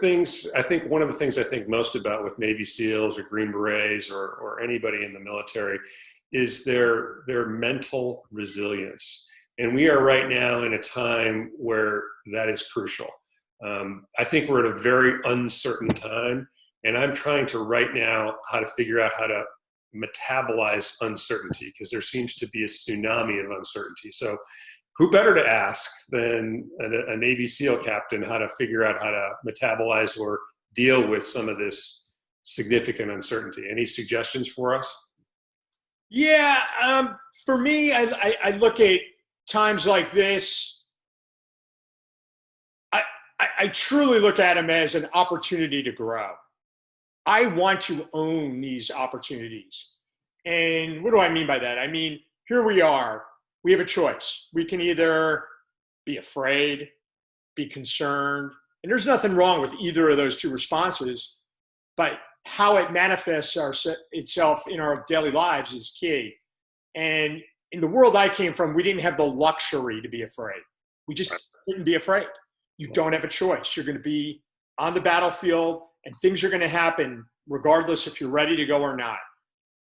things, I think one of the things I think most about with Navy SEALs or Green Berets or anybody in the military is their mental resilience. And we are right now in a time where that is crucial. I think we're at a very uncertain time, and I'm trying to right now how to figure out how to metabolize uncertainty, because there seems to be a tsunami of uncertainty. So who better to ask than a Navy SEAL captain how to figure out how to metabolize or deal with some of this significant uncertainty? Any suggestions for us? Yeah, for me, I look at times like this. I truly look at them as an opportunity to grow. I want to own these opportunities. And what do I mean by that? I mean, here we are. We have a choice. We can either be afraid, be concerned, and there's nothing wrong with either of those two responses, but how it manifests itself in our daily lives is key. And in the world I came from, we didn't have the luxury to be afraid. We just couldn't be afraid. You don't have a choice. You're going to be on the battlefield, and things are going to happen regardless if you're ready to go or not.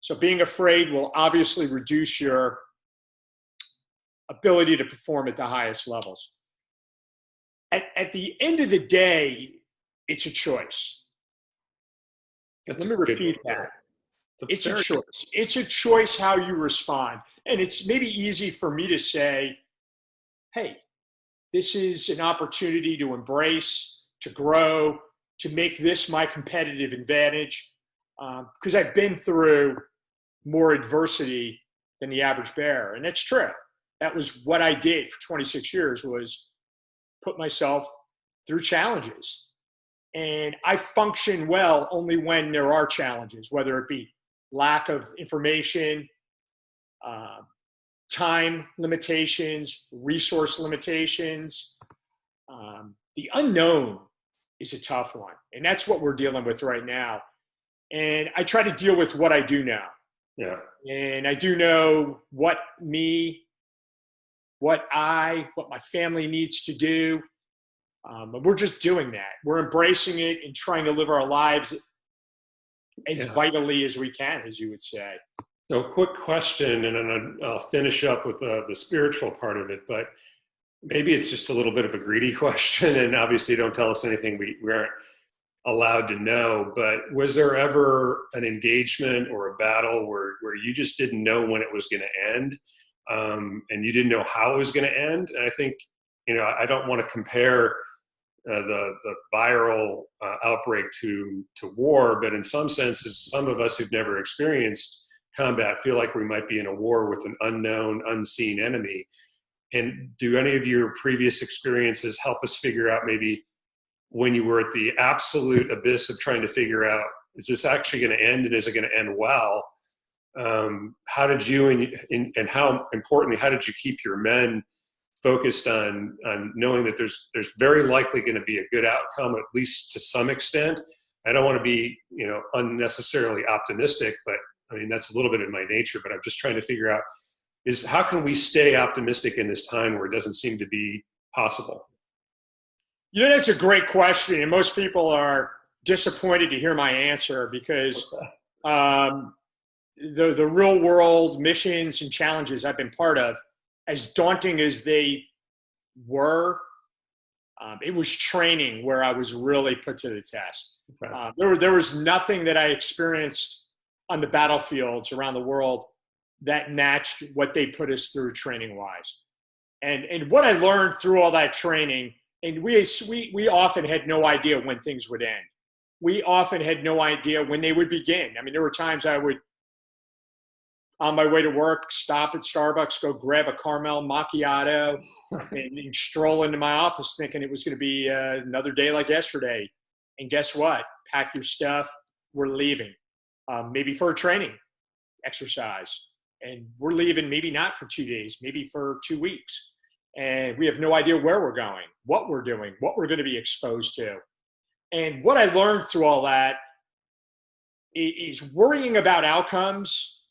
So being afraid will obviously reduce your ability to perform at the highest levels. At the end of the day, it's a choice. Let me repeat that. It's a choice. It's a choice how you respond. And it's maybe easy for me to say, hey, this is an opportunity to embrace, to grow, to make this my competitive advantage, because I've been through more adversity than the average bear. And that's true. That was what I did for 26 years, was put myself through challenges. And I function well only when there are challenges, whether it be lack of information, time limitations, resource limitations. The unknown is a tough one. And that's what we're dealing with right now. And I try to deal with what I do know. Yeah. And I do know what my family needs to do. And we're just doing that. We're embracing it and trying to live our lives as vitally as we can, as you would say. So quick question, and then I'll finish up with the spiritual part of it, but maybe it's just a little bit of a greedy question, and obviously don't tell us anything we aren't allowed to know, but was there ever an engagement or a battle where you just didn't know when it was going to end, and you didn't know how it was going to end? And I think, I don't want to compare the viral outbreak to war, but in some senses, some of us who've never experienced combat feel like we might be in a war with an unknown, unseen enemy. And do any of your previous experiences help us figure out maybe when you were at the absolute abyss of trying to figure out, is this actually going to end, and is it going to end well? How did you, and how importantly, how did you keep your men focused on knowing that there's very likely going to be a good outcome, at least to some extent? I don't want to be, unnecessarily optimistic, but I mean, that's a little bit in my nature, but I'm just trying to figure out is how can we stay optimistic in this time where it doesn't seem to be possible? That's a great question. And most people are disappointed to hear my answer because the real world missions and challenges I've been part of, as daunting as they were, it was training where I was really put to the test. There was nothing that I experienced on the battlefields around the world that matched what they put us through training wise. And what I learned through all that training, and we often had no idea when things would end. We often had no idea when they would begin. I mean, there were times I would, on my way to work, stop at Starbucks, go grab a caramel macchiato, and stroll into my office thinking it was going to be another day like yesterday. And guess what? Pack your stuff. We're leaving. Maybe for a training exercise. And we're leaving maybe not for 2 days, maybe for 2 weeks. And we have no idea where we're going, what we're doing, what we're going to be exposed to. And what I learned through all that is worrying about outcomes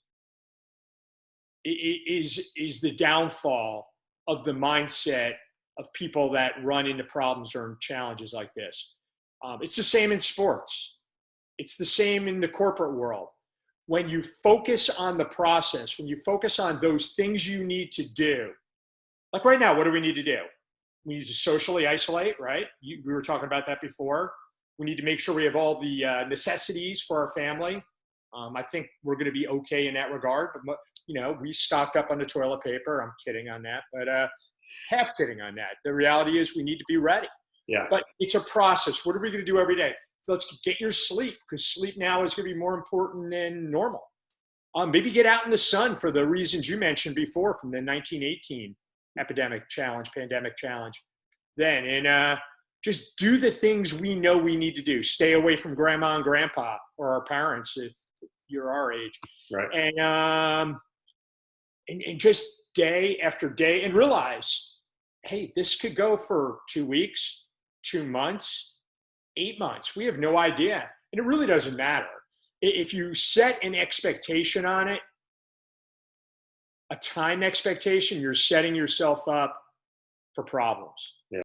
is the downfall of the mindset of people that run into problems or challenges like this. It's the same in sports. It's the same in the corporate world. When you focus on the process, when you focus on those things you need to do, like right now, what do we need to do? We need to socially isolate, right? We were talking about that before. We need to make sure we have all the necessities for our family. I think we're going to be okay in that regard. But, we stocked up on the toilet paper. I'm kidding on that, but half kidding on that. The reality is we need to be ready. Yeah. But it's a process. What are we going to do every day? Let's get your sleep, because sleep now is going to be more important than normal. Maybe get out in the sun for the reasons you mentioned before from the 1918 pandemic challenge. Then, and just do the things we know we need to do. Stay away from grandma and grandpa or our parents if you're our age. Right. And just day after day, and realize, hey, this could go for 2 weeks, 2 months, 8 months. We have no idea. And it really doesn't matter. If you set an expectation on it, a time expectation, you're setting yourself up for problems. Yeah.